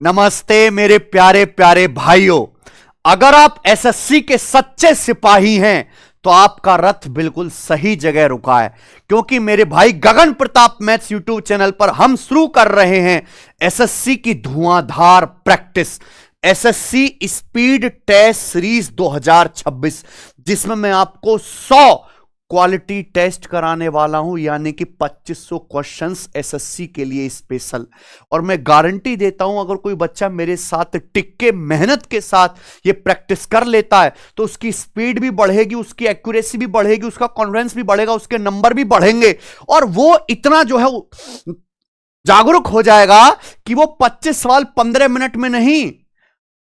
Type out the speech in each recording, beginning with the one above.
नमस्ते मेरे प्यारे प्यारे भाइयों। अगर आप एसएससी के सच्चे सिपाही हैं तो आपका रथ बिल्कुल सही जगह रुका है, क्योंकि मेरे भाई Gagan Pratap maths YouTube channel पर हम शुरू कर रहे हैं एसएससी की धुआंधार practice, SSC speed test series 2026, जिसमें मैं आपको 100 क्वालिटी टेस्ट कराने वाला हूं, यानी कि 2500 क्वेश्चंस एसएससी के लिए स्पेशल। और मैं गारंटी देता हूं, अगर कोई बच्चा मेरे साथ टिक के मेहनत के साथ ये प्रैक्टिस कर लेता है तो उसकी स्पीड भी बढ़ेगी, उसकी एक्यूरेसी भी बढ़ेगी, उसका कॉन्फिडेंस भी बढ़ेगा, उसके नंबर भी बढ़ेंगे और वो इतना जो है जागरूक हो जाएगा कि वो 25 सवाल 15 मिनट में नहीं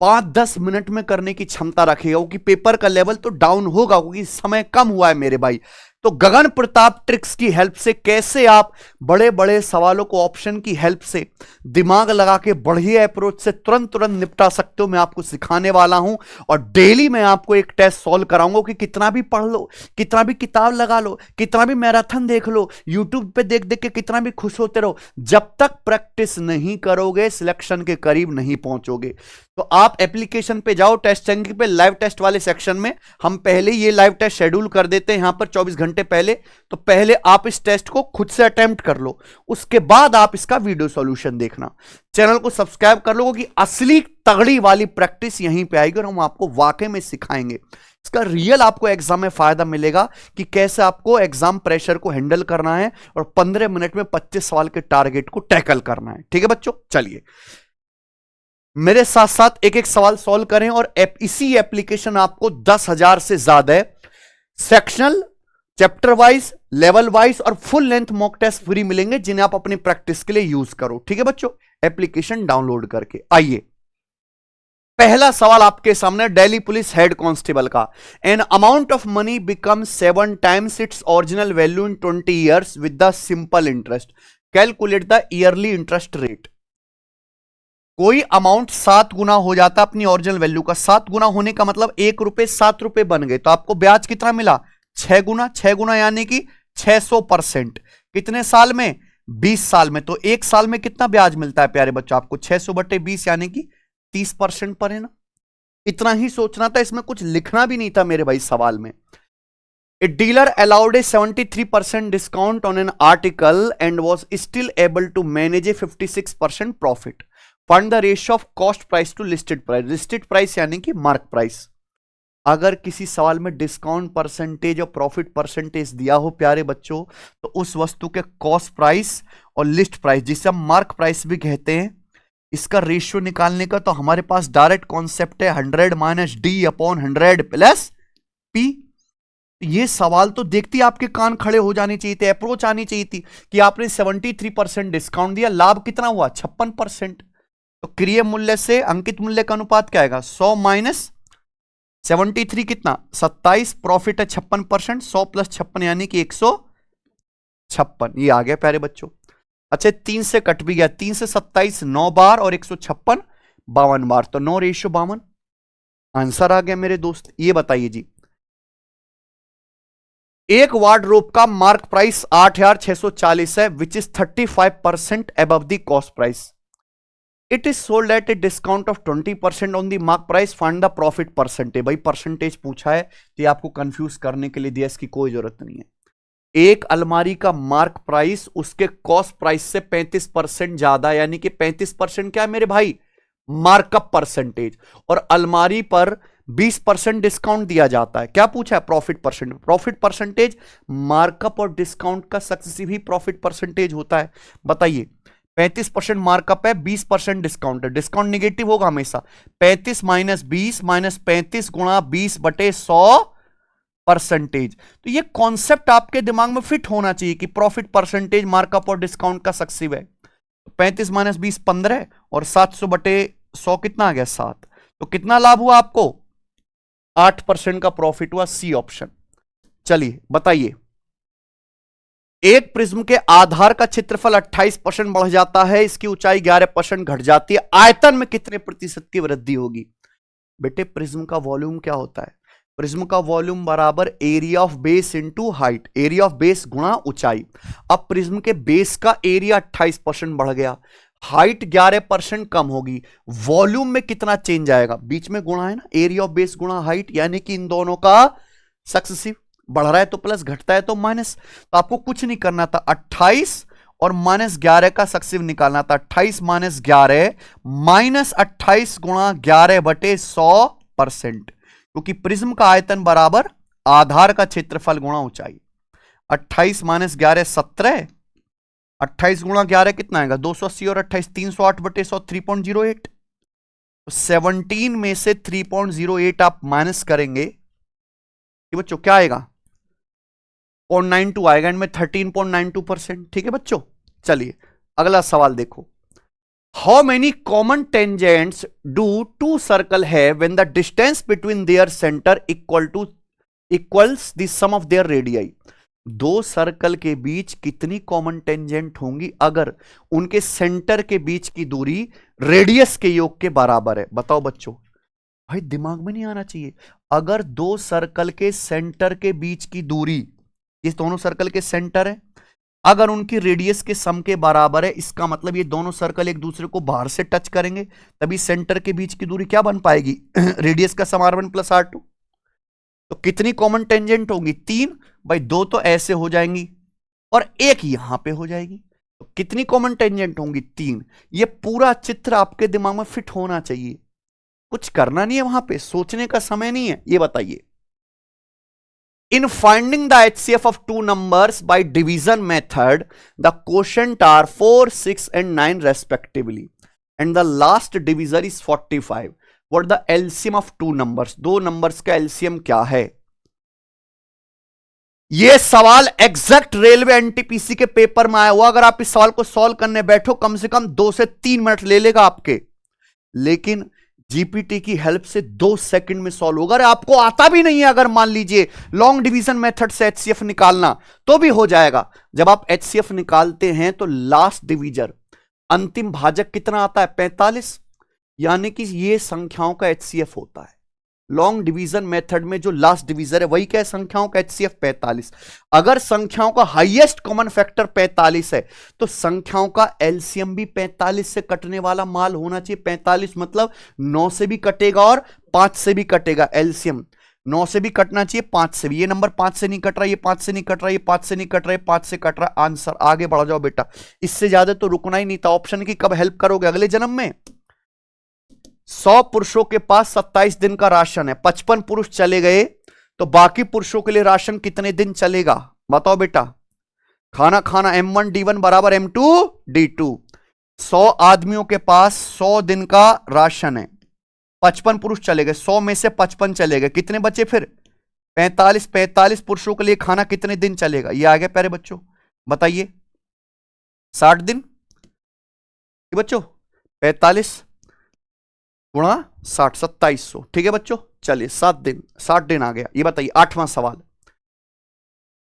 5-10 मिनट में करने की क्षमता रखेगा, क्योंकि पेपर का लेवल तो डाउन होगा, क्योंकि समय कम हुआ है मेरे भाई। तो गगन प्रताप ट्रिक्स की हेल्प से कैसे आप बड़े बड़े सवालों को ऑप्शन की हेल्प से दिमाग लगा के बढ़िया अप्रोच से तुरंत तुरंत निपटा सकते हो, मैं आपको सिखाने वाला हूं। और डेली मैं आपको एक टेस्ट सॉल्व कराऊंगा कि कितना भी पढ़ लो, कितना भी किताब लगा लो, कितना भी मैराथन देख लो, यूट्यूब पे देख देख के कितना भी खुश होते रहो, जब तक प्रैक्टिस नहीं करोगे सिलेक्शन के करीब नहीं पहुंचोगे। तो आप एप्लीकेशन पे जाओ, टेस्ट चंकी पे लाइव टेस्ट वाले सेक्शन में हम पहले ये लाइव टेस्ट शेड्यूल कर देते हैं यहां पर 24 घंटे पहले। तो पहले आप इस टेस्ट को खुद से अटेम्प्ट कर लो, उसके बाद आप इसका वीडियो सॉल्यूशन देखना। चैनल को सब्सक्राइब कर लो, क्योंकि असली तगड़ी वाली प्रैक्टिस यहीं पे आएगी और हम आपको वाकई में सिखाएंगे। इसका रियल आपको एग्जाम में फायदा मिलेगा कि कैसे आपको एग्जाम प्रेशर को हैंडल करना है और 15 मिनट में 25 सवाल के टारगेट को टैकल करना है। ठीक है बच्चों, चलिए मेरे साथ साथ एक एक सवाल सॉल्व करें। और इसी एप्लीकेशन आपको 10,000 से ज्यादा है sectional, chapter wise, level wise और full length mock test free मिलेंगे, जिन्हें आप अपनी प्रैक्टिस के लिए यूज करो। ठीक है बच्चों, एप्लीकेशन डाउनलोड करके आइए। पहला सवाल आपके सामने, दिल्ली पुलिस हेड कांस्टेबल का। An amount of money become 7 times its original value in 20 years with the simple interest, calculate the yearly interest rate. कोई अमाउंट 7 गुना हो जाता अपनी ओरिजिनल वैल्यू का, 7 गुना होने का मतलब 1 रुपए 7 रुपए बन गए, तो आपको ब्याज कितना मिला? 6 गुना। 6 गुना यानी कि 600%। कितने साल में? 20 साल में। तो एक साल में कितना ब्याज मिलता है प्यारे बच्चों आपको? 600/20 यानी कि 30% पर है ना। इतना ही सोचना था, इसमें कुछ लिखना भी नहीं था मेरे भाई सवाल में। A dealer allowed a 73% discount on an article and was still able to manage a 56% profit. Find the ratio of cost price to listed price. Listed price यानी कि मार्क प्राइस। अगर किसी सवाल में डिस्काउंट परसेंटेज और profit percentage दिया हो प्यारे बच्चों, तो उस वस्तु के कॉस्ट प्राइस और लिस्ट प्राइस, जिसे हम मार्क प्राइस भी कहते हैं, इसका रेशियो निकालने का तो हमारे पास डायरेक्ट कॉन्सेप्ट है 100 - D/100 + P। ये सवाल तो देखते ही आपके कान खड़े हो जाने चाहिए थे, अप्रोच आनी चाहिए थी कि आपने 73% डिस्काउंट दिया, लाभ कितना हुआ? 56%। तो क्रिय मूल्य से अंकित मूल्य का अनुपात क्या आएगा? 100 - 73 कितना? 27। प्रॉफिट है 56%, 100 + 56 यानी कि 156। ये आ गया प्यारे बच्चों। अच्छा, 3 से कट भी गया, 3 से 27 9 बार और 156 52 बार, तो 9:52 आंसर आ गया मेरे दोस्त। ये बताइए जी, एक वार्डरोब का मार्क प्राइस 8,640 है, which is 35% above the cost price. It is sold at a discount of 20% on the mark price, find the profit percentage. भाई परसेंटेज पूछा है तो ये आपको कंफ्यूज करने के लिए दिया, इसकी कोई जरूरत नहीं है। एक अलमारी का मार्क प्राइस उसके कॉस्ट प्राइस से 35% ज्यादा, यानी कि 35% क्या है मेरे भाई? Markup percentage. और अलमारी पर 20% डिस्काउंट दिया जाता है। क्या पूछा है? Profit percent. Profit percentage markup और डिस्काउंट का सक्सेसिव ही प्रॉफिट परसेंटेज होता है। बताइए, 35% मार्कअप है, 20% डिस्काउंट है, डिस्काउंट निगेटिव होगा हमेशा। 35 - 20 - 35 × 20/100%। तो ये कॉन्सेप्ट आपके दिमाग में फिट होना चाहिए कि प्रॉफिट परसेंटेज मार्कअप और डिस्काउंट का सक्सेसिव है। 35 - 20 15 और 700/100 कितना आ गया? 7। तो कितना लाभ हुआ आपको? 8% का प्रॉफिट हुआ। C option. चलिए बताइए, एक प्रिज्म के आधार का क्षेत्रफल 28% बढ़ जाता है, इसकी ऊंचाई 11% घट जाती है, आयतन में कितने प्रतिशत की वृद्धि होगी? बेटे प्रिज्म का वॉल्यूम क्या होता है? प्रिज्म का वॉल्यूम बराबर area of base into height, area of base गुणा ऊंचाई। अब प्रिज्म के बेस का एरिया 28% बढ़ गया, हाइट 11% कम होगी, वॉल्यूम में कितना चेंज आएगा, बीच में गुणा है ना, एरिया ऑफ बेस गुणा हाइट, यानी कि इन दोनों का सक्सेसिव, बढ़ रहा है तो प्लस, घटता है तो माइनस। तो आपको कुछ नहीं करना था, 28 और -11 का सक्सेसिव निकालना था। 28 - 11 -28 गुणा 11/100%, क्योंकि प्रिज्म का आयतन बराबर आधार का क्षेत्रफल गुणा ऊंचाई। 28 - 11 17, 28 गुणा 11 कितना आएगा, 280, और 28 308/100, 3.08। तो 17 में से 3.08 आप माइनस करेंगे कि बच्चों क्या आएगा, 0.92 आएगा, एंड में 13.92%। ठीक है बच्चों, चलिए अगला सवाल देखो। How many common tangents do two circle have when the distance between their centre equals the sum of their radii. दो सर्कल के बीच कितनी कॉमन टेंजेंट होंगी अगर उनके सेंटर के बीच की दूरी रेडियस के योग के बराबर है। बताओ बच्चों, भाई दिमाग में नहीं आना चाहिए। अगर दो सर्कल के सेंटर के बीच की दूरी, ये दोनों सर्कल के सेंटर है, अगर उनकी रेडियस के सम के बराबर है, इसका मतलब ये दोनों सर्कल एक दूसरे को बाहर से टच करेंगे, तभी सेंटर के बीच की दूरी क्या बन पाएगी, रेडियस का सम r1 + r2। तो कितनी कॉमन टेंजेंट होगी, 3। भाई दो तो ऐसे हो जाएंगी और एक यहां पे हो जाएगी, तो कितनी कॉमन टेंजेंट होंगी, 3। ये पूरा चित्र आपके दिमाग में फिट होना चाहिए, कुछ करना नहीं है, वहां पे सोचने का समय नहीं है। ये बताइए, in finding the HCF of two numbers by division method, the quotient are 4, 6 and 9 respectively, and the last divisor is 45. What the LCM of two numbers? दो नंबर्स का LCM क्या है? यह सवाल एग्जैक्ट रेलवे एनटीपीसी के paper में आया हुआ। अगर आप इस सवाल को सॉल्व करने बैठो, कम से कम 2 से 3 मिनट ले लेगा आपके, लेकिन जीपीटी की हेल्प से 2 सेकंड में सॉल्व होगा। अरे आपको आता भी नहीं है, अगर मान लीजिए लॉन्ग डिवीजन मेथड से एचसीएफ निकालना, तो भी हो जाएगा। जब आप एचसीएफ निकालते हैं तो लास्ट डिवीजर, अंतिम भाजक कितना आता है, 45, यानी कि ये संख्याओं का एचसीएफ होता है। लॉन्ग डिवीजन मेथड में जो लास्ट डिवीजर है वही क्या है, संख्याओं का एचसीएफ 45। अगर संख्याओं का हाईएस्ट कॉमन फैक्टर 45 है तो संख्याओं का एलसीएम भी 45 से कटने वाला माल होना चाहिए। 45 मतलब 9 से भी कटेगा और 5 से भी कटेगा। एलसीएम 9 से भी कटना चाहिए, 5 से भी। ये नंबर 5 से नहीं कट रहा, ये 5 से नहीं कट रहा, ये 5 से नहीं कट रहा, 5 से कट रहा। आंसर, आगे बढ़ जाओ बेटा, इससे ज्यादा तो रुकना ही नहीं था। ऑप्शन की कब हेल्प करोगे, अगले जन्म में। 100 पुरुषों के पास 27 दिन का राशन है, 55 पुरुष चले गए तो बाकी पुरुषों के लिए राशन कितने दिन चलेगा, बताओ बेटा। खाना खाना M1 D1 बराबर M2 D2। 100 आदमियों के पास 100 दिन का राशन है, 55 पुरुष चले गए, 100 में से 55 चले गए, कितने बचे फिर, 45। 45 पुरुषों के लिए खाना कितने दिन चलेगा, ये आ गया प्यारे बच्चों, बताइए। 60 दिन बच्चों, 45 गुणा 60, 2700। ठीक है बच्चों, चलिए 60 दिन आ गया। ये बताइए 8वां सवाल।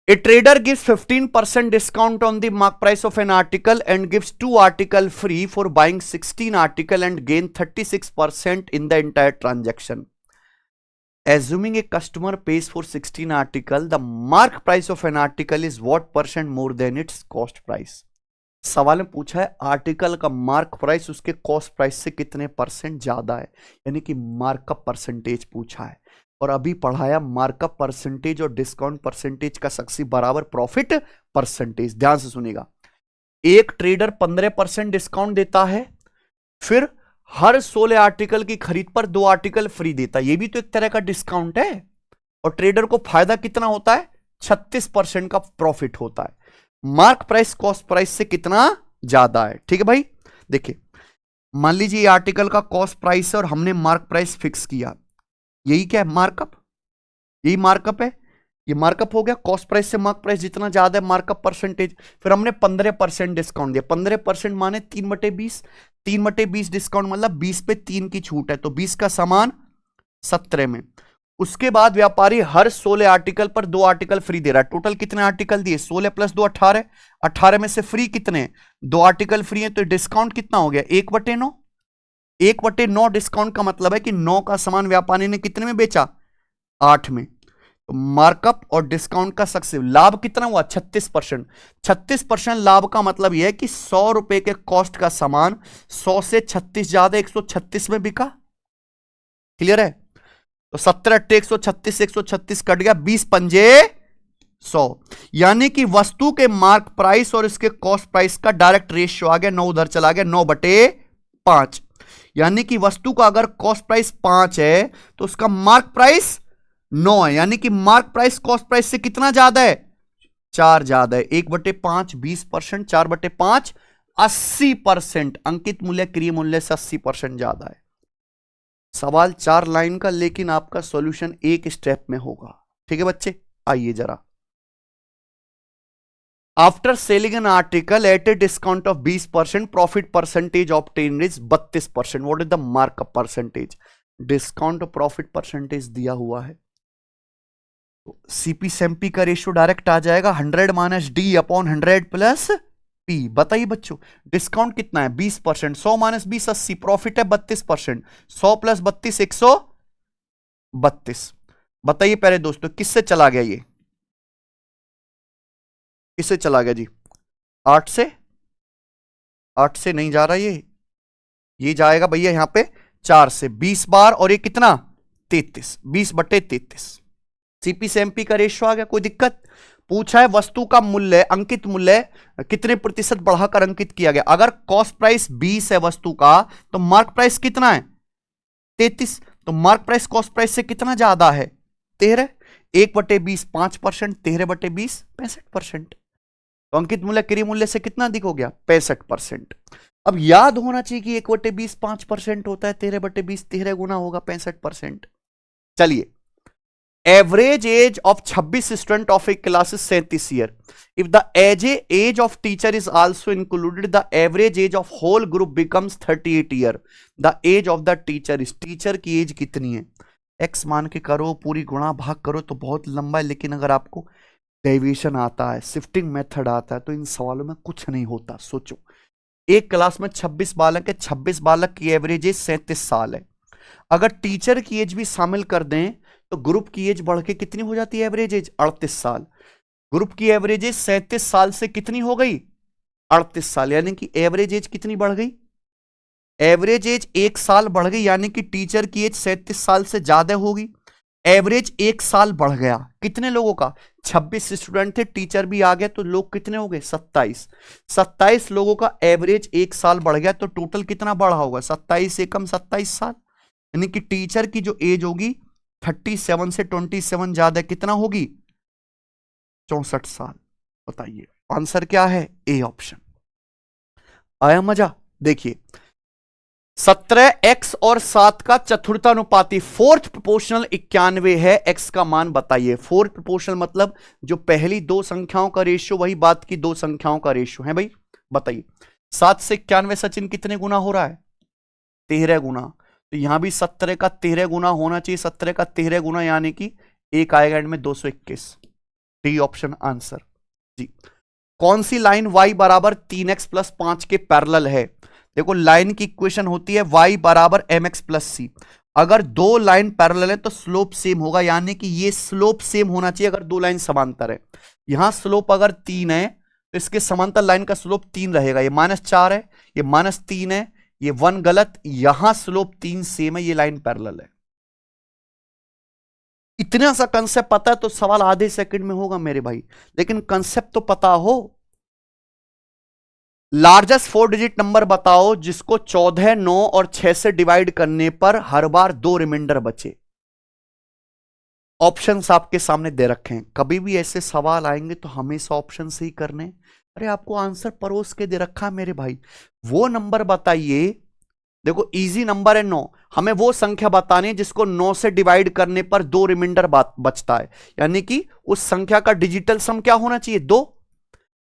ए trader gives 15% discount on the mark price of an article and gives 2 article free for buying 16 article and gain 36% in the entire transaction. Assuming a customer pays for 16 article, the mark price of an article is what % more than its cost price? सवाल में पूछा है article का mark price उसके cost price से कितने % ज्यादा है, यानी कि मार्कअप परसेंटेज पूछा है। और अभी पढ़ाया मार्कअप परसेंटेज और डिस्काउंट परसेंटेज का सक्सेस बराबर प्रॉफिट परसेंटेज। ध्यान से सुनिएगा, एक ट्रेडर 15% डिस्काउंट देता है, फिर हर 16 आर्टिकल की खरीद पर 2 आर्टिकल फ्री देता है, ये भी तो एक तरह का डिस्काउंट है। और ट्रेडर को फायदा कितना होता है, 36% का प्रॉफिट होता है। मार्क प्राइस कॉस्ट प्राइस से कितना ज्यादा है। ठीक है भाई, देखिए मान लीजिए ये आर्टिकल का कॉस्ट प्राइस है और हमने मार्क प्राइस फिक्स किया, यही क्या है, मार्कअप, यही मार्कअप है। ये मार्कअप हो गया, कॉस्ट प्राइस से मार्क प्राइस जितना ज्यादा है मार्कअप परसेंटेज। फिर हमने 15% डिस्काउंट दिया, 15% माने 3/20, 3/20 डिस्काउंट मतलब 20 पे 3 की छूट है, तो 20 का सामान 17 में। उसके बाद व्यापारी हर 16 आर्टिकल पर 2 आर्टिकल फ्री दे रहा है। टोटल कितने आर्टिकल दिए, 16 + 2 18, 18 में से फ्री कितने, 2 आर्टिकल फ्री है, तो डिस्काउंट कितना हो गया, 1/9। 1/9 डिस्काउंट का मतलब है कि 9 का सामान व्यापारी ने कितने में बेचा, 8 में। तो मार्कअप और डिस्काउंट का सक्सेसिव लाभ कितना हुआ 36%। 36% लाभ का मतलब यह है कि 100 रुपए के कॉस्ट का सामान 100 से 36 ज्यादा 136 में बिका। क्लियर है? तो 17 × 136, 136 कट गया, 20 पंजे 100, यानी कि वस्तु के मार्क प्राइस और इसके कॉस्ट प्राइस का डायरेक्ट रेशियो आ गया, 9 उधर चला गया, 9/5। यानी कि वस्तु का अगर कॉस्ट प्राइस 5 है तो उसका मार्क प्राइस 9 है, यानी कि मार्क प्राइस कॉस्ट प्राइस से कितना ज्यादा है? 4 ज्यादा है। 1/5 20%, 4/5 80%। अंकित मूल्य क्रय मूल्य से 80% ज्यादा है। सवाल 4 लाइन का, लेकिन आपका सॉल्यूशन एक स्टेप में होगा। ठीक है बच्चे, आइए जरा। After selling an article at a discount of 20%, profit percentage obtained is 32%। What is the markup percentage? Discount profit percentage दिया हुआ है, तो सीपी सेम्पी का रेशियो डायरेक्ट आ जाएगा 100 - D अपॉन 100 प्लस P। बताइए बच्चों, डिस्काउंट कितना है 20%, 100 - 20 80, प्रॉफिट है 32%, 100 + 32 132। बताइए पहले दोस्तों, किससे चला गया ये? किससे चला गया जी? 8 से? 8 से नहीं जा रहा ये जाएगा भैया यहां पे 4 से 20 बार, और ये कितना 33, 20/33। सीपी से एमपी का रेशियो आ गया। कोई दिक्कत? पूछा है वस्तु का मूल्य, अंकित मूल्य कितने प्रतिशत बढ़ाकर अंकित किया गया। अगर कॉस्ट प्राइस 20 है वस्तु का, तो मार्क प्राइस कितना है 33, तो मार्क प्राइस कॉस्ट प्राइस से कितना ज्यादा है 13। 1/20 5%, 13/20 65%। तो अंकित मूल्य क्रय मूल्य से कितना अधिक हो गया 65%। अब याद होना चाहिए कि 1/20 5% होता है, 13/20 13 गुना होगा 65%। चलिए, average age of 26 student of a class is 37 year. If the age of teacher is also included, the average age of whole group becomes 38 year. The age of the teacher is, teacher की age कितनी है? X मान के करो, पूरी गुणा भाग करो तो बहुत लंबा है, लेकिन अगर आपको डेविएशन आता है, शिफ्टिंग मेथड आता है, तो इन सवालों में कुछ नहीं होता। सोचो, एक क्लास में 26 बालक है, 26 बालक की एवरेज एज 37 साल है। अगर टीचर की एज भी शामिल कर दें तो ग्रुप की एज बढ़ के कितनी हो जाती है एवरेज एज 38 साल। ग्रुप की एवरेज एज 37 साल से कितनी हो गई 38 साल, यानी कि एवरेज एज कितनी बढ़ गई? एवरेज एज 1 साल बढ़ गई, यानी कि टीचर की एज 37 साल से ज्यादा होगी। एवरेज 1 साल बढ़ गया, कितने लोगों का? 26 स्टूडेंट थे, टीचर भी आ गया, तो लोग कितने हो गए 27। 27 लोगों का एवरेज 1 साल बढ़ गया, तो टोटल कितना बढ़ा होगा 27 एकम 27 साल, यानी कि टीचर की जो एज होगी 37 से 27 ज्यादा कितना होगी 64 साल। बताइए आंसर क्या है? A option. आया मजा? देखिए 17x और 7 का चतुर्थानुपाती, फोर्थ प्रोपोर्शनल 91 है। x का मान बताइए। फोर्थ प्रोपोर्शनल मतलब जो पहली दो संख्याओं का रेशियो, वही बात की दो संख्याओं का रेशियो है भाई। बताइए 7 से 91 सचिन कितने गुना हो रहा है? 13 गुना। तो यहां भी 17 का 13 गुना होना चाहिए, 17 का 13 गुना, यानी कि एक आएगा एंड में 221। डी ऑप्शन आंसर जी। कौन सी लाइन y बराबर 3x + 5 के पैरेलल है? देखो लाइन की इक्वेशन होती है y बराबर mx + c। अगर दो लाइन पैरेलल है तो स्लोप सेम होगा, यानी कि ये स्लोप सेम होना चाहिए अगर दो लाइन समांतर है। यहां स्लोप अगर 3 है तो इसके समांतर लाइन का स्लोप 3 रहेगा। ये -4 है, ये -3 है, ये 1 गलत। यहां स्लोप 3 सेम है, ये लाइन पैरेलल है। इतना सा कंसेप्ट पता है तो सवाल आधे सेकंड में होगा मेरे भाई, लेकिन कंसेप्ट तो पता हो। लार्जेस्ट 4 डिजिट नंबर बताओ जिसको 14, 9 और 6 से डिवाइड करने पर हर बार 2 रिमाइंडर बचे। ऑप्शंस आपके सामने दे रखे हैं, कभी भी ऐसे सवाल आएंगे तो हमेशा ऑप्शन से ही करने। अरे आपको आंसर परोस के दे रखा है मेरे भाई, वो नंबर बताइए। देखो इजी नंबर है 9, हमें वो संख्या बतानी है जिसको 9 से डिवाइड करने पर 2 रिमाइंडर बचता है, यानी कि उस संख्या का डिजिटल सम क्या होना चाहिए 2।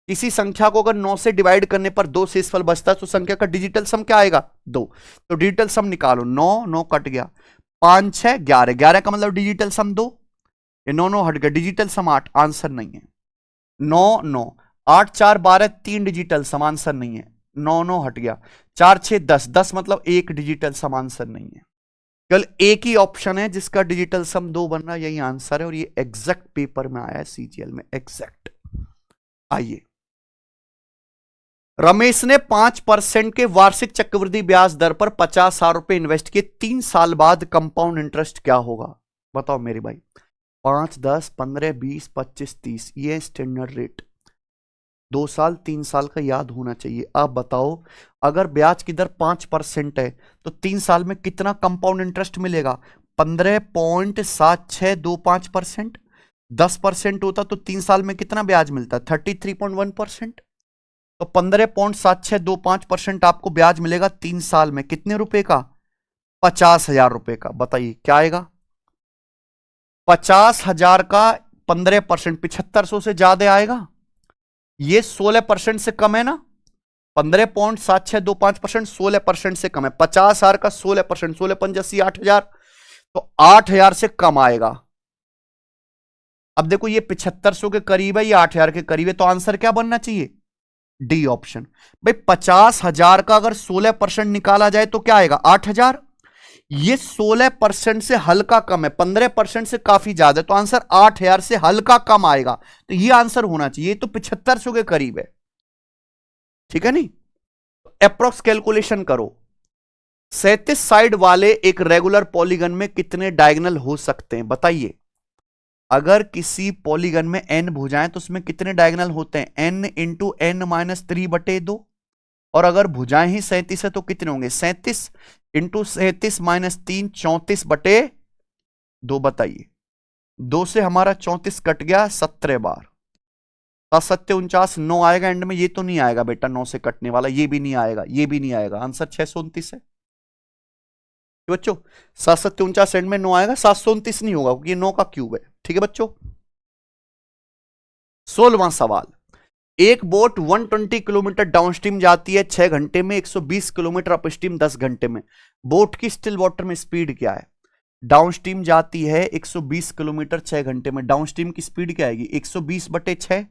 किसी संख्या को अगर 9 से डिवाइड करने पर 2 शेषफल बचता है तो संख्या का डिजिटल सम क्या आएगा 2। तो डिजिटल सम निकालो, 9 9 कट गया, 5 6 11, 11 का मतलब डिजिटल सम 2, ये 9 9 हट गया, डिजिटल सम 8, आंसर नहीं है। 9 9 8 4 12 3 डिजिटल सम, आंसर नहीं है। 9 9 हट गया, 4 6 10, 10 मतलब 1 डिजिटल सम, आंसर नहीं है। केवल एक ही ऑप्शन है जिसका डिजिटल सम 2 बन रहा है, यही आंसर है, और ये एग्जैक्ट पेपर में आया है सीजीएल में, एग्जैक्ट। आइए, रमेश ने 5% के वार्षिक चक्रवृद्धि ब्याज दर पर 50,000 रुपए इन्वेस्ट किए, 3 साल बाद कंपाउंड इंटरेस्ट क्या होगा? बताओ मेरे भाई। 5, 10, 15, 20, 25, 30, ये स्टैंडर्ड रेट। 2 साल 3 साल का याद होना चाहिए। आप बताओ, अगर ब्याज की दर 5% है तो 3 साल में कितना कंपाउंड इंटरेस्ट मिलेगा? 15.7625%। 10% होता तो 3 साल में कितना ब्याज मिलता? 33.1%। तो 15.7625% आपको ब्याज मिलेगा 3 साल में, कितने रुपए का? 50,000 रुपए का। बताइए क्या आएगा? 50,000 का 15%, 7500 से ज्यादा आएगा? ये 16% से कम है ना? 15.7625% 16% से कम है। 50,000 का 16%, 16 8,000, तो 8,000 से कम आएगा। अब देखो, ये 7500 के करीब है, ये 8,000 के करीब है, तो आंसर क्या बनना चाहिए? D option. भाई 50,000 का अगर 16% निकाला जाए तो क्या आएगा? 8,000। ये 16% से हल्का कम है, 15% से काफी ज्यादा है, तो आंसर 8,000 से हल्का कम आएगा, तो ये आंसर होना चाहिए। तो 7500 के करीब है, ठीक है नहीं? अप्रोक्स कैलकुलेशन करो। 37 साइड वाले एक रेगुलर पॉलीगन में कितने डायगोनल हो सकते हैं? बताइए। अगर किसी पॉलीगन में n भुजाएं तो उसमें कितने डायगोनल होते हैं? n into n minus 3/2। और अगर भुजाएं ही 37 है तो कितने होंगे? 37 इंटू 37 माइनस 3, 34/2। बताइए, 2 से हमारा 34 कट गया 17 बार, 7 49, 9 आएगा एंड में। ये तो नहीं आएगा बेटा 9 से कटने वाला, ये भी नहीं आएगा, ये भी नहीं आएगा। आंसर 629 है बच्चों। 7 49 एंड में 9 आएगा, 729 नहीं होगा क्योंकि ये 9 का क्यूब है। ठीक है बच्चों। 16वां सवाल। एक बोट 120 किलोमीटर डाउनस्ट्रीम जाती है 6 घंटे में, 120 किलोमीटर अपस्ट्रीम 10 घंटे में। बोट की स्टिल वाटर में स्पीड क्या है? डाउनस्ट्रीम जाती है 120 किलोमीटर 6 घंटे में, डाउनस्ट्रीम की स्पीड क्या आएगी? 120/6,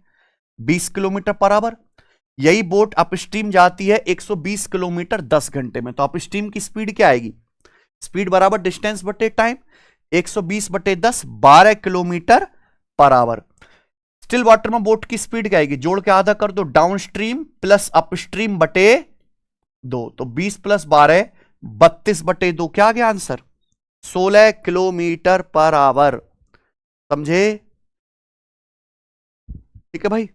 20 किलोमीटर पर आवर। यही बोट अपस्ट्रीम जाती है 120 किलोमीटर 10 घंटे में, तो अपस्ट्रीम की स्पीड क्या आएगी? स्पीड बराबर डिस्टेंस बटे time, 120/10, 12 kilometre per hour. Still water में बोट की स्पीड क्या आएगी? जोड़ के आधा कर दो, डाउनस्ट्रीम प्लस अपस्ट्रीम बटे 2, तो 20 प्लस 12, 32/2। क्या आ गया आंसर? 16 kilometre per hour. समझे? ठीक है भाई।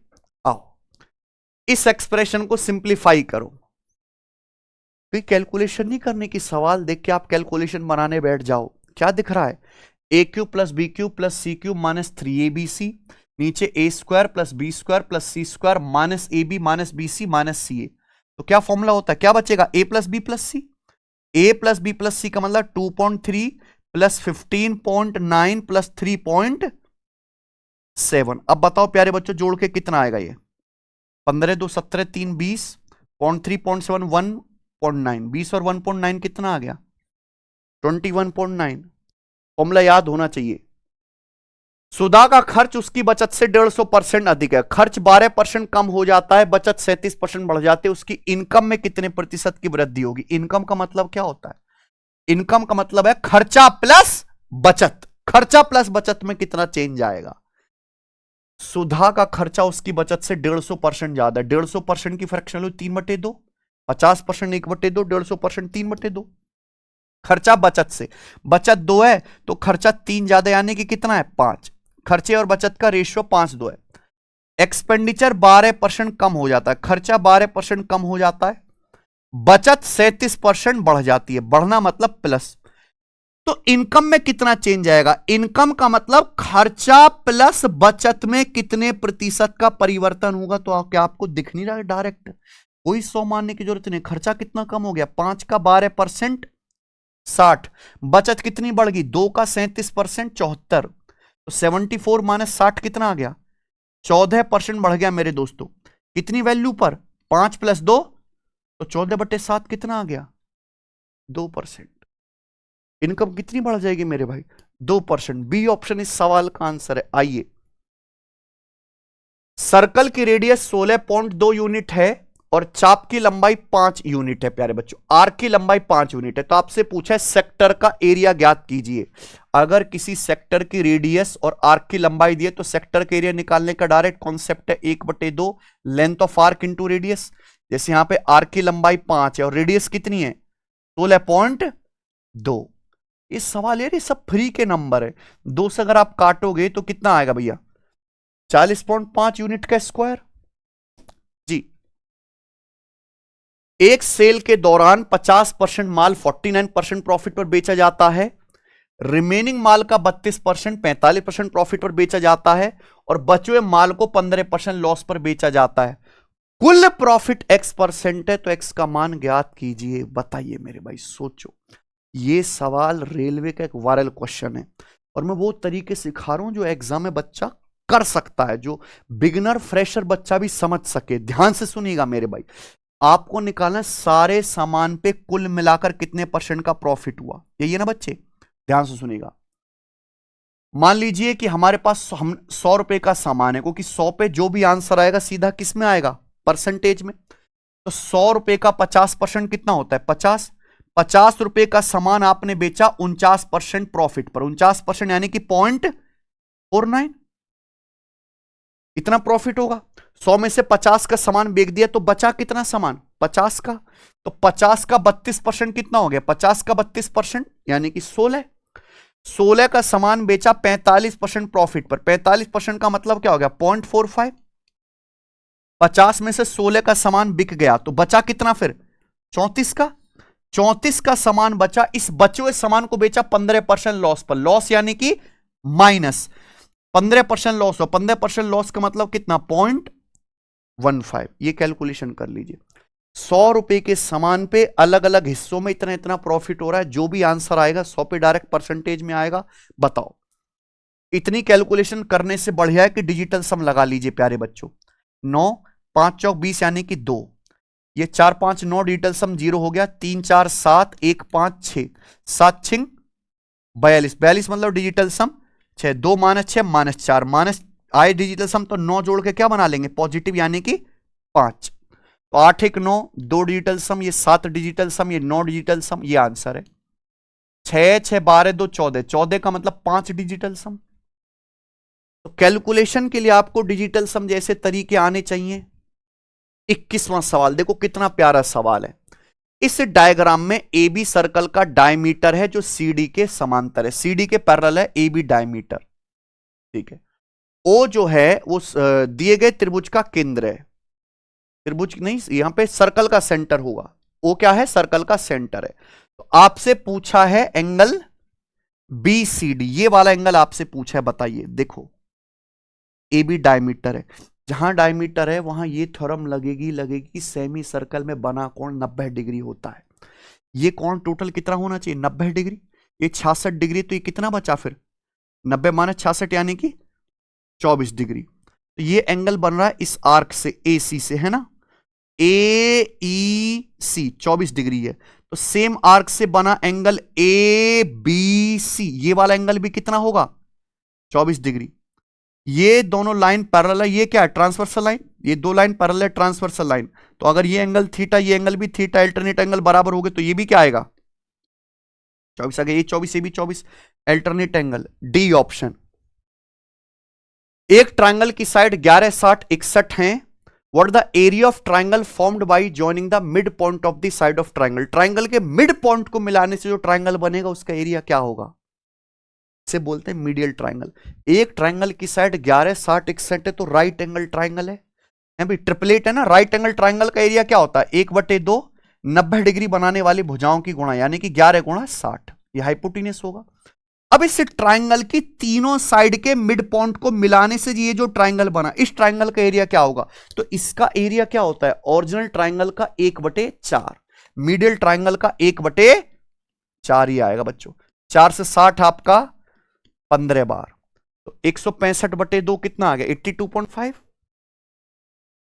आओ इस एक्सप्रेशन को सिंप्लीफाई करो। कोई कैलकुलेशन नहीं करने की, सवाल देख के आप कैलकुलेशन बनाने बैठ जाओ। क्या दिख रहा है? A cube plus B cube plus C cube minus 3abc, नीचे A square plus B square plus C square minus A B minus B C minus C A. तो क्या फॉर्मूला होता है? क्या बचेगा? A plus B plus C. A plus B plus C का मतलब 2.3 plus 15.9 plus 3.7। अब बताओ प्यारे बच्चों, जोड़ के कितना आएगा? ये 15 2 17 3 20, 0.3.7 1.9, 20 और 1.9 कितना आ गया? 21.9। फॉर्मूला याद होना चाहिए। सुधा का खर्च उसकी बचत से 150% अधिक है। खर्च 12% कम हो जाता है, बचत 37% बढ़ जाती है। उसकी इनकम में कितने प्रतिशत की वृद्धि होगी? इनकम का मतलब क्या होता है? इनकम का मतलब है खर्चा प्लस बचत। खर्चा प्लस बचत में कितना चेंज आएगा? सुधा का खर्चा उसकी बचत से 150% ज्यादा है। 150% की फ्रैक्शन वैल्यू 3/2, 50% 1/2, 150% 3/2। खर्चा बचत से, बचत 2 है तो खर्चा 3 ज्यादा, यानी कि कितना है? 5। खर्चे और बचत का रेशियो 5:2 है। एक्सपेंडिचर 12% कम हो जाता है, खर्चा 12% कम हो जाता है, बचत 37% बढ़ जाती है। बढ़ना मतलब प्लस। तो इनकम में कितना चेंज आएगा? इनकम का मतलब खर्चा प्लस बचत में कितने प्रतिशत का परिवर्तन होगा? तो क्या आपको दिख नहीं रहा है? डायरेक्ट कोई 100 मानने की जरूरत नहीं। खर्चा कितना कम हो गया? 5 का 12% 60। बचत कितनी बढ़ गई? 2 का 37% 74। तो 74 माइनस 60 कितना आ गया? 14% बढ़ गया मेरे दोस्तों। कितनी वैल्यू पर? 5 + 2, तो 14/7 कितना आ गया? 2%। इनकम कितनी बढ़ जाएगी मेरे भाई? 2%। बी ऑप्शन इस सवाल का आंसर है। आइए, सर्कल की रेडियस 16.2 यूनिट है और चाप की लंबाई 5 यूनिट है प्यारे बच्चों, आर्क की लंबाई 5 यूनिट है। तो आपसे पूछा है सेक्टर का एरिया ज्ञात कीजिए। अगर किसी सेक्टर की रेडियस और आर्क की लंबाई दी है तो सेक्टर का एरिया निकालने का डायरेक्ट कॉन्सेप्ट है 1/2 length of arc into radius. जैसे यहां पे आर्क की लंबाई 5 है और रेडियस कितनी है 16.2। इस सवाल यार ये सब फ्री के नंबर है, 2 से अगर आप काटोगे तो कितना आएगा भैया 40.5 यूनिट का स्क्वायर जी। एक सेल के दौरान 50% माल 49% प्रॉफिट पर बेचा जाता है, रिमेनिंग माल का 32% 45% प्रॉफिट पर बेचा जाता है और बचे हुए माल को 15% लॉस पर बेचा जाता है। कुल प्रॉफिट x% है तो x का मान ज्ञात कीजिए। बताइए मेरे भाई, सोचो। ये सवाल रेलवे का एक वायरल क्वेश्चन है और मैं वो तरीके सिखा रहा हूं जो एग्जाम में बच्चा कर सकता है, जो बिगिनर फ्रेशर बच्चा भी समझ सके। ध्यान से सुनिएगा मेरे भाई, आपको निकालना सारे सामान पे कुल मिलाकर कितने % का प्रॉफिट हुआ, यही है ना बच्चे। ध्यान से सुनिएगा। मान लीजिए कि हमारे पास हम 100 रुपए का सामान है, क्योंकि 100 पे जो भी आंसर आएगा सीधा किस में आएगा परसेंटेज में। तो 100 रुपए का 50% कितना होता है 50। 50 रुपए का सामान आपने बेचा 49% प्रॉफिट पर, 49% यानी कि 0.49 इतना प्रॉफिट होगा। 100 में से 50 का सामान बेच दिया तो बचा कितना सामान 50 का, तो 50 का 32% कितना हो गया 50 का 32% यानी कि 16 का सामान बेचा 45% प्रॉफिट पर, 45% का मतलब क्या हो गया 0.45। 50 में से 16 का सामान बिक गया तो बचा कितना फिर 34 का, 34 का सामान बचा। इस बचे हुए सामान को बेचा 15% लॉस पर, लॉस यानी कि माइनस 15% लॉस हो, 15% लॉस का मतलब कितना 0.15। ये कैलकुलेशन कर लीजिए। 100 रुपए के सामान पे अलग अलग हिस्सों में इतना इतना प्रॉफिट हो रहा है, जो भी आंसर आएगा 100 पे डायरेक्ट परसेंटेज में आएगा। बताओ, इतनी कैलकुलेशन करने से बढ़िया है कि डिजिटल सम लगा लीजिए प्यारे बच्चों। 9 5 चौक 20 यानी कि 2, ये 4 5 9 डिजिटल सम 0 हो गया, 3 4 7 1 5 6 7 6 42, 42 मतलब डिजिटल सम 6, 2 -6 -4 माइनस आए डिजिटल सम तो 9 जोड़ के क्या बना लेंगे पॉजिटिव यानी कि 5। तो 8 1 9 2 डिजिटल सम, ये 7 डिजिटल सम, ये 9 डिजिटल सम, ये आंसर है। 6 6 12 2 14, 14 का मतलब 5 डिजिटल सम। तो कैलकुलेशन के लिए आपको डिजिटल सम जैसे तरीके आने चाहिए। 21वां सवाल देखो कितना प्यारा सवाल है। इस डायग्राम में ए बी सर्कल का डायमीटर है जो सी डी के समांतर है, सी डी के पैरेलल है ए बी डायमीटर, ठीक है। ओ जो है वो दिए गए त्रिभुज का केंद्र है, त्रिभुज नहीं यहां पे सर्कल का सेंटर होगा। ओ क्या है सर्कल का सेंटर है। तो आपसे पूछा है एंगल बी सी डी, ये वाला एंगल आपसे पूछा है। बताइए देखो ए बी डायमीटर है, जहां डायमीटर है वहां ये थ्योरम लगेगी सेमी सर्कल में बना कोण 90 डिग्री होता है। ये कोण टोटल कितना होना चाहिए 90 डिग्री, ये 66 डिग्री, तो ये कितना बचा फिर 90 - 66 यानी कि 24 डिग्री। तो ये एंगल बन रहा है इस आर्क से ए सी से, है ना, ए ई सी 24 डिग्री है। तो सेम आर्क से बना एंगल ए बी सी, ये वाला एंगल भी कितना होगा 24 डिग्री। ये दोनों लाइन पैरेलल है, ये क्या है ट्रांसवर्सल लाइन, ये दो लाइन पैरेलल है ट्रांसवर्सल लाइन। तो अगर ये एंगल थीटा ये एंगल भी थीटा, अल्टरनेट एंगल बराबर हो गए तो ये भी क्या आएगा 24 आ गया, ये 24 ये भी 24, अल्टरनेट एंगल डी ऑप्शन। एक ट्रायंगल की साइड 11 60 61 है। What the area of triangle formed by joining the mid point of the side of triangle, triangle के मिड पॉइंट को मिलाने से जो ट्रायंगल बनेगा उसका एरिया क्या होगा, इसे बोलते हैं मीडियल ट्रायंगल। एक ट्रायंगल की साइड 11 60 61 है तो राइट एंगल ट्रायंगल है भाई, ट्रिपलेट है ना। राइट एंगल ट्रायंगल का एरिया क्या होता है 1/2 90 डिग्री बनाने वाली भुजाओं की गुणा, यानी कि 11 × 60, ये हाइपोटेन्यूस होगा। अब इस ट्रायंगल की तीनों साइड के मिड पॉइंट को मिलाने से ये जो ट्रायंगल बना, इस ट्रायंगल का एरिया क्या होगा, तो इसका एरिया क्या होता है ओरिजिनल ट्रायंगल का 1/4, मीडियल ट्रायंगल का 1/4 ही आएगा बच्चों। 4 से 60 आपका 15 बार, तो 165/2 कितना आ गया 82.5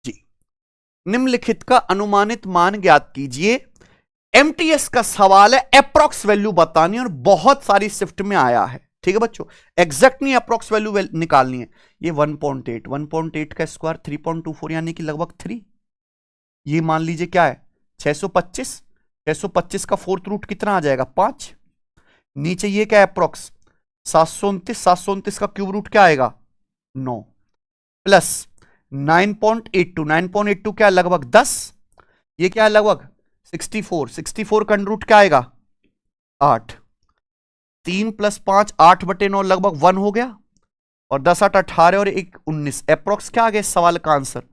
जी। निम्नलिखित का अनुमानित मान ज्ञात कीजिए। एमटीएस का सवाल है, अप्रॉक्स वैल्यू बतानी और बहुत सारी शिफ्ट में आया है, ठीक है बच्चों। एग्जैक्ट नहीं अप्रॉक्स वैल्यू निकालनी है। ये 1.8 का स्क्वायर 3.24 यानी कि लगभग 3, ये मान लीजिए क्या है 625, 625 का फोर्थ रूट कितना आ जाएगा 5। नीचे ये क्या है अप्रोक्स 729, 729 का क्यूब रूट क्या आएगा 9 प्लस 9.82, 9.82 क्या लगभग 10, ये क्या है लगभग 64, 64 का रूट क्या आएगा 8, 3 + 5 8/9 लगभग 1 हो गया, और 10 8 18 और 1 19, अप्रोक्स क्या आ गया इस सवाल का आंसर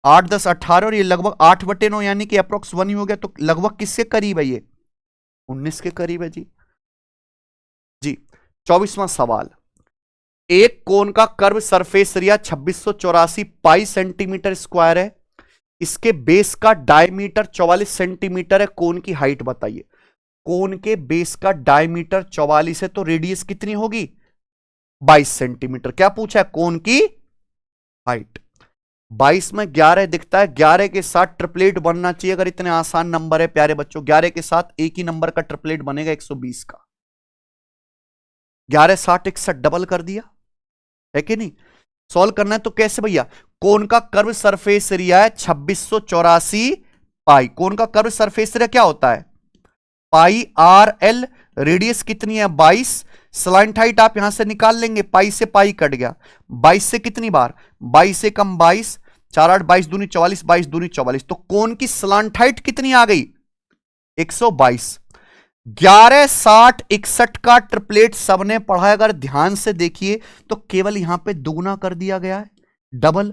8 10 18 और ये लगभग 8/9 यानी कि अप्रोक्स 1 ही हो गया। तो लगभग किसके करीब है ये 19 के करीब है जी। 24वां सवाल, एक कोन का कर्व सरफेस एरिया 2684 पाई सेंटीमीटर स्क्वायर है, इसके बेस का डायमीटर 44 सेंटीमीटर है, कोन की हाइट बताइए। कोन के बेस का डायमीटर 44 है तो रेडियस कितनी होगी 22 सेंटीमीटर। क्या पूछा है कोन की हाइट। 22 में 11 दिखता है, 11 के साथ ट्रिपलेट बनना चाहिए। अगर इतने आसान नंबर है प्यारे बच्चों, 11 के साथ एक ही नंबर का ट्रिपलेट बनेगा 120 का। 11 60 61 डबल कर दिया है कि नहीं। सॉल्व करना है तो कैसे भैया, कोन का कर्व सरफेस एरिया है 2684 पाई। कोन का कर्व सरफेस एरिया क्या होता है पाई RL, रेडियस कितनी है 22, स्लाइंट हाइट आप यहां से निकाल लेंगे, पाई से पाई कट गया, 22 से कितनी बार 22 से कम 22, 4 8 22 दूनी 44, 22 दूनी 44, तो कोन की स्लांट हाइट कितनी आ गई 122। 11 60 61 का ट्रिपलेट सबने पढ़ा, अगर ध्यान से देखिए तो केवल यहां पे दुगुना कर दिया गया है, डबल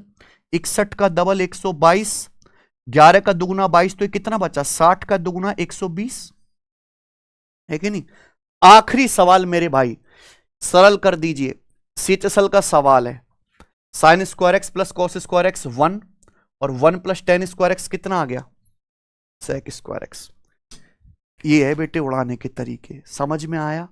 61 का डबल 122, 11 का दुगुना 22 तो ये कितना बचा 60 का दुगुना 120 है कि नहीं। आखिरी सवाल मेरे भाई सरल कर दीजिए, सीएचएसएल का सवाल है, sine square x plus cos square x 1 और 1 + tan स्क्वायर एक्स कितना आ गया सेक स्क्वायर एक्स। ये है बेटे उड़ाने के तरीके, समझ में आया।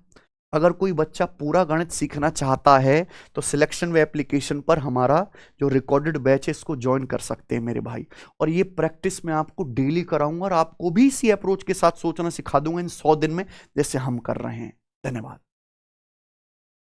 अगर कोई बच्चा पूरा गणित सीखना चाहता है तो सिलेक्शन वे एप्लीकेशन पर हमारा जो रिकॉर्डेड बैच है इसको ज्वाइन कर सकते हैं मेरे भाई। और ये प्रैक्टिस मैं आपको डेली कराऊंगा और आपको भी इसी अप्रोच के साथ सोचना सिखा दूंगा इन 100 दिन में जैसे हम कर रहे हैं। धन्यवाद।